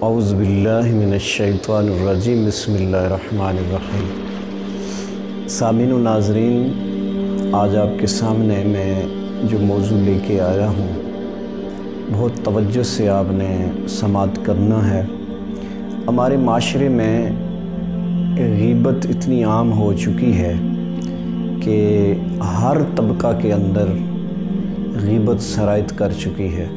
اعوذ باللہ من الشیطان الرجیم بسم اللہ الرحمن الرحیم۔ سامعین و ناظرین، آج آپ کے سامنے میں جو موضوع لے کے آیا ہوں بہت توجہ سے آپ نے سماعت کرنا ہے۔ ہمارے معاشرے میں غیبت اتنی عام ہو چکی ہے کہ ہر طبقہ کے اندر غیبت سرایت کر چکی ہے،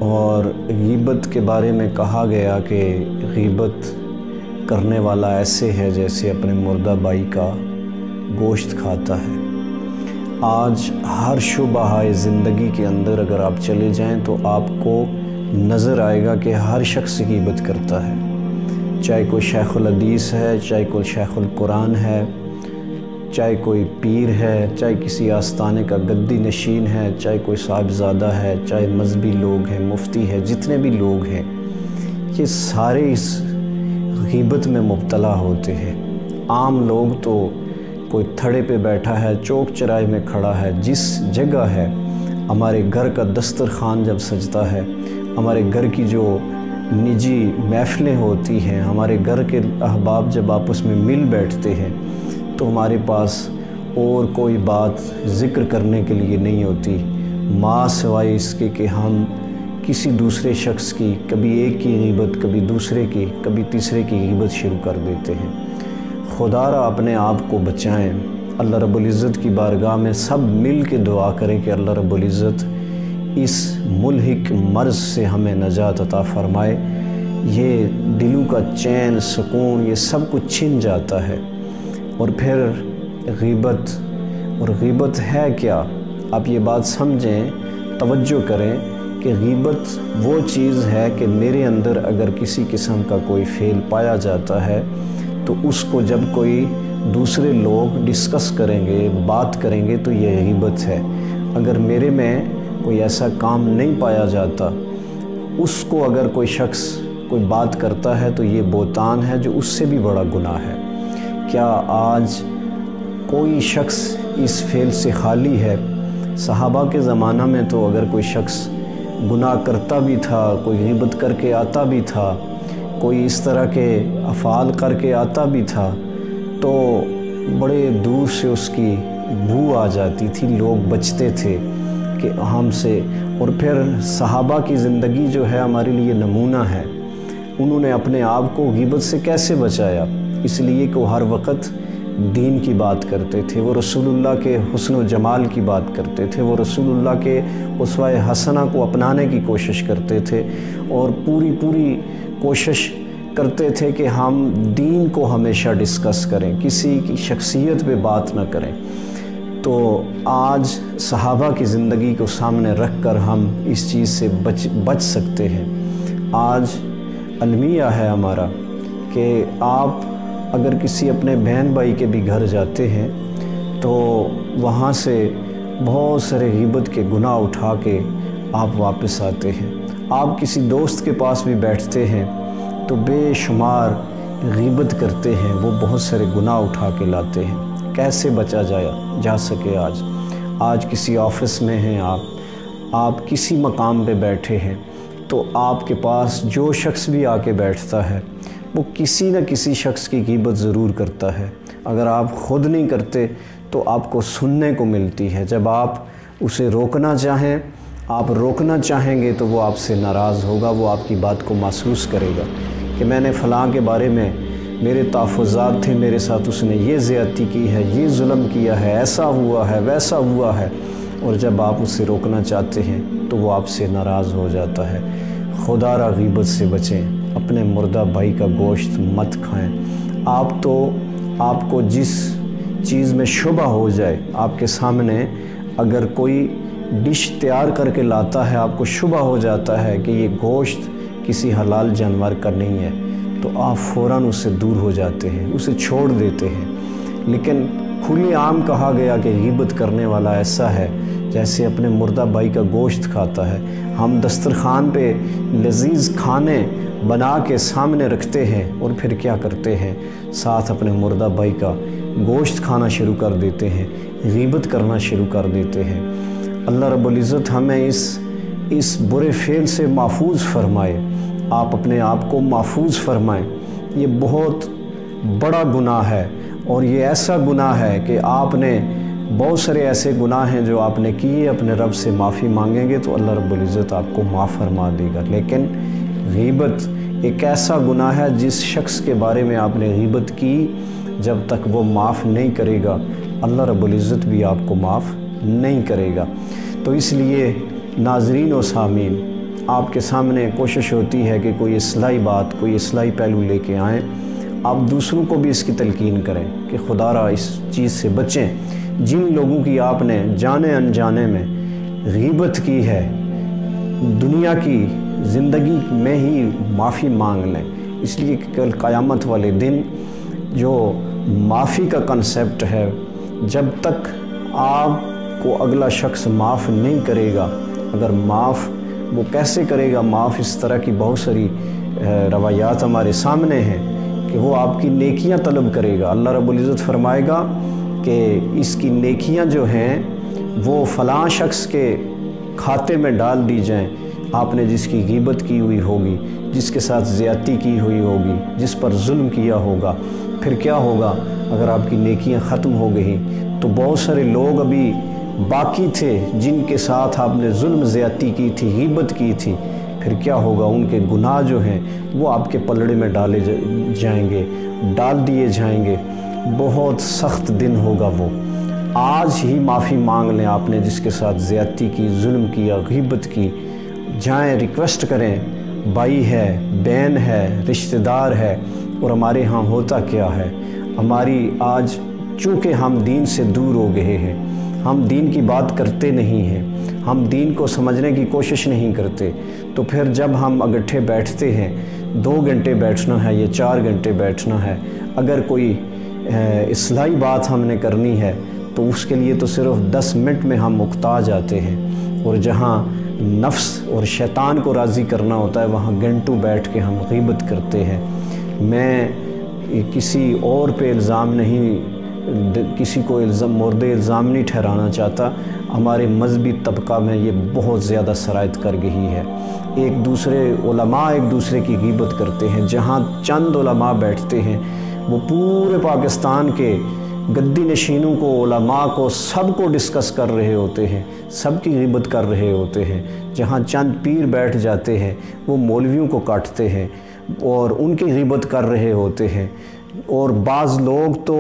اور غیبت کے بارے میں کہا گیا کہ غیبت کرنے والا ایسے ہے جیسے اپنے مردہ بھائی کا گوشت کھاتا ہے۔ آج ہر شعبہ زندگی کے اندر اگر آپ چلے جائیں تو آپ کو نظر آئے گا کہ ہر شخص غیبت کرتا ہے، چاہے کوئی شیخ الحدیث ہے، چاہے کوئی شیخ القرآن ہے، چاہے کوئی پیر ہے، چاہے کسی آستانے کا گدی نشین ہے، چاہے کوئی صاحبزادہ ہے، چاہے مذہبی لوگ ہیں، مفتی ہے، جتنے بھی لوگ ہیں یہ سارے اس غیبت میں مبتلا ہوتے ہیں۔ عام لوگ تو کوئی تھڑے پہ بیٹھا ہے، چوک چراہے میں کھڑا ہے، جس جگہ ہے ہمارے گھر کا دسترخوان جب سجتا ہے، ہمارے گھر کی جو نجی محفلیں ہوتی ہیں، ہمارے گھر کے احباب جب آپس میں مل بیٹھتے ہیں تو ہمارے پاس اور کوئی بات ذکر کرنے کے لیے نہیں ہوتی ماں سوائے اس کے کہ ہم کسی دوسرے شخص کی، کبھی ایک کی غیبت، کبھی دوسرے کی، کبھی تیسرے کی غیبت شروع کر دیتے ہیں۔ خدا را اپنے آپ کو بچائیں۔ اللہ رب العزت کی بارگاہ میں سب مل کے دعا کریں کہ اللہ رب العزت اس ملحق مرض سے ہمیں نجات عطا فرمائے۔ یہ دلوں کا چین، سکون، یہ سب کچھ چھن جاتا ہے۔ اور پھر غیبت ہے کیا؟ آپ یہ بات سمجھیں، توجہ کریں کہ غیبت وہ چیز ہے کہ میرے اندر اگر کسی قسم کا کوئی فعل پایا جاتا ہے تو اس کو جب کوئی دوسرے لوگ ڈسکس کریں گے، بات کریں گے تو یہ غیبت ہے۔ اگر میرے میں کوئی ایسا کام نہیں پایا جاتا، اس کو اگر کوئی شخص کوئی بات کرتا ہے تو یہ بہتان ہے، جو اس سے بھی بڑا گناہ ہے۔ کیا آج کوئی شخص اس فعل سے خالی ہے؟ صحابہ کے زمانہ میں تو اگر کوئی شخص گناہ کرتا بھی تھا، کوئی غیبت کر کے آتا بھی تھا، کوئی اس طرح کے افعال کر کے آتا بھی تھا تو بڑے دور سے اس کی بو آ جاتی تھی، لوگ بچتے تھے کہ ہم سے۔ اور پھر صحابہ کی زندگی جو ہے ہمارے لیے نمونہ ہے۔ انہوں نے اپنے آپ کو غیبت سے کیسے بچایا؟ اس لیے کہ وہ ہر وقت دین کی بات کرتے تھے، وہ رسول اللہ کے حسن و جمال کی بات کرتے تھے، وہ رسول اللہ کے اسوہ حسنہ کو اپنانے کی کوشش کرتے تھے، اور پوری کوشش کرتے تھے کہ ہم دین کو ہمیشہ ڈسکس کریں، کسی کی شخصیت پہ بات نہ کریں۔ تو آج صحابہ کی زندگی کو سامنے رکھ کر ہم اس چیز سے بچ سکتے ہیں۔ آج المیہ ہے ہمارا کہ آپ اگر کسی اپنے بہن بھائی کے بھی گھر جاتے ہیں تو وہاں سے بہت سارے غیبت کے گناہ اٹھا کے آپ واپس آتے ہیں۔ آپ کسی دوست کے پاس بھی بیٹھتے ہیں تو بے شمار غیبت کرتے ہیں، وہ بہت سارے گناہ اٹھا کے لاتے ہیں۔ کیسے بچا جا سکے؟ آج کسی آفس میں ہیں آپ کسی مقام پہ بیٹھے ہیں تو آپ کے پاس جو شخص بھی آ کے بیٹھتا ہے وہ کسی نہ کسی شخص کی غیبت ضرور کرتا ہے۔ اگر آپ خود نہیں کرتے تو آپ کو سننے کو ملتی ہے۔ جب آپ اسے روکنا چاہیں گے تو وہ آپ سے ناراض ہوگا، وہ آپ کی بات کو محسوس کرے گا کہ میں نے فلاں کے بارے میں میرے تحفظات تھے، میرے ساتھ اس نے یہ زیادتی کی ہے، یہ ظلم کیا ہے، ایسا ہوا ہے، ویسا ہوا ہے، اور جب آپ اسے روکنا چاہتے ہیں تو وہ آپ سے ناراض ہو جاتا ہے۔ خدا را غیبت سے بچیں، اپنے مردہ بھائی کا گوشت مت کھائیں۔ آپ کو جس چیز میں شبہ ہو جائے، آپ کے سامنے اگر کوئی ڈش تیار کر کے لاتا ہے، آپ کو شبہ ہو جاتا ہے کہ یہ گوشت کسی حلال جانور کا نہیں ہے تو آپ فوراً اس سے دور ہو جاتے ہیں، اسے چھوڑ دیتے ہیں۔ لیکن کھلی عام کہا گیا کہ غیبت کرنے والا ایسا ہے جیسے اپنے مردہ بھائی کا گوشت کھاتا ہے۔ ہم دسترخوان پہ لذیذ کھانے بنا کے سامنے رکھتے ہیں اور پھر کیا کرتے ہیں؟ ساتھ اپنے مردہ بھائی کا گوشت کھانا شروع کر دیتے ہیں، غیبت کرنا شروع کر دیتے ہیں۔ اللہ رب العزت ہمیں اس برے فعل سے محفوظ فرمائے، آپ اپنے آپ کو محفوظ فرمائیں۔ یہ بہت بڑا گناہ ہے، اور یہ ایسا گناہ ہے کہ آپ نے بہت سارے ایسے گناہ ہیں جو آپ نے کیے، اپنے رب سے معافی مانگیں گے تو اللہ رب العزت آپ کو معاف فرما دے گا۔ لیکن غیبت ایک ایسا گناہ ہے، جس شخص کے بارے میں آپ نے غیبت کی، جب تک وہ معاف نہیں کرے گا اللہ رب العزت بھی آپ کو معاف نہیں کرے گا۔ تو اس لیے ناظرین و سامعین، آپ کے سامنے کوشش ہوتی ہے کہ کوئی اصلاحی بات، کوئی اصلاحی پہلو لے کے آئیں، آپ دوسروں کو بھی اس کی تلقین کریں کہ خدا را اس چیز سے بچیں۔ جن لوگوں کی آپ نے جانے انجانے میں غیبت کی ہے، دنیا کی زندگی میں ہی معافی مانگ لیں، اس لیے کہ کل قیامت والے دن جو معافی کا کنسیپٹ ہے، جب تک آپ کو اگلا شخص معاف نہیں کرے گا، اگر معاف وہ کیسے کرے گا معاف، اس طرح کی بہت ساری روایات ہمارے سامنے ہیں کہ وہ آپ کی نیکیاں طلب کرے گا۔ اللہ رب العزت فرمائے گا کہ اس کی نیکیاں جو ہیں وہ فلاں شخص کے کھاتے میں ڈال دی جائیں، آپ نے جس کی غیبت کی ہوئی ہوگی، جس کے ساتھ زیادتی کی ہوئی ہوگی، جس پر ظلم کیا ہوگا۔ پھر کیا ہوگا اگر آپ کی نیکیاں ختم ہو گئی تو بہت سارے لوگ ابھی باقی تھے جن کے ساتھ آپ نے ظلم زیادتی کی تھی، غیبت کی تھی، پھر کیا ہوگا ان کے گناہ جو ہیں وہ آپ کے پلڑے میں ڈال دیے جائیں گے۔ بہت سخت دن ہوگا وہ۔ آج ہی معافی مانگ لیں آپ نے جس کے ساتھ زیادتی کی، ظلم کیا، غیبت کی، جائیں ریکویسٹ کریں۔ بھائی ہے، بہن ہے، رشتہ دار ہے، اور ہمارے ہاں ہوتا کیا ہے، ہماری آج چونکہ ہم دین سے دور ہو گئے ہیں، ہم دین کی بات کرتے نہیں ہیں، ہم دین کو سمجھنے کی کوشش نہیں کرتے، تو پھر جب ہم اکٹھے بیٹھتے ہیں، 2 گھنٹے بیٹھنا ہے یا 4 گھنٹے بیٹھنا ہے، اگر کوئی اصلاحی بات ہم نے کرنی ہے تو اس کے لیے تو صرف 10 منٹ میں ہم اکتا جاتے ہیں، اور جہاں نفس اور شیطان کو راضی کرنا ہوتا ہے وہاں گھنٹوں بیٹھ کے ہم غیبت کرتے ہیں۔ میں کسی اور پہ الزام نہیں، کسی کو مورد الزام نہیں ٹھہرانا چاہتا، ہمارے مذہبی طبقہ میں یہ بہت زیادہ سرایت کر گئی ہے۔ ایک دوسرے علماء ایک دوسرے کی غیبت کرتے ہیں، جہاں چند علماء بیٹھتے ہیں وہ پورے پاکستان کے گدی نشینوں کو، علماء کو، سب کو ڈسکس کر رہے ہوتے ہیں، سب کی غیبت کر رہے ہوتے ہیں۔ جہاں چند پیر بیٹھ جاتے ہیں وہ مولویوں کو کاٹتے ہیں اور ان کی غیبت کر رہے ہوتے ہیں، اور بعض لوگ تو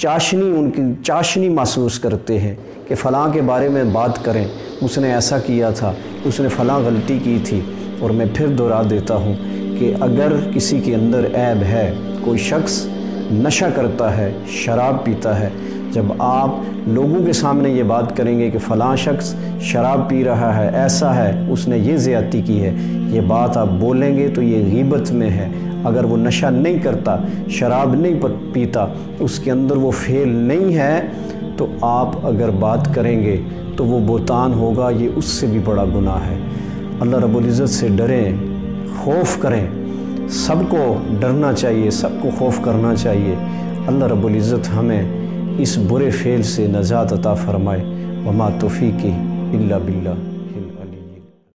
ان کی چاشنی محسوس کرتے ہیں کہ فلاں کے بارے میں بات کریں، اس نے ایسا کیا تھا، اس نے فلاں غلطی کی تھی۔ اور میں پھر دہرا دیتا ہوں کہ اگر کسی کے اندر عیب ہے، کوئی شخص نشہ کرتا ہے، شراب پیتا ہے، جب آپ لوگوں کے سامنے یہ بات کریں گے کہ فلاں شخص شراب پی رہا ہے، ایسا ہے، اس نے یہ زیادتی کی ہے، یہ بات آپ بولیں گے تو یہ غیبت میں ہے۔ اگر وہ نشہ نہیں کرتا، شراب نہیں پیتا، اس کے اندر وہ فعل نہیں ہے، تو آپ اگر بات کریں گے تو وہ بہتان ہوگا، یہ اس سے بھی بڑا گناہ ہے۔ اللہ رب العزت سے ڈریں، خوف کریں، سب کو ڈرنا چاہیے، سب کو خوف کرنا چاہیے۔ اللہ رب العزت ہمیں اس برے فعل سے نجات عطا فرمائے۔ وما توفیقی الا باللہ۔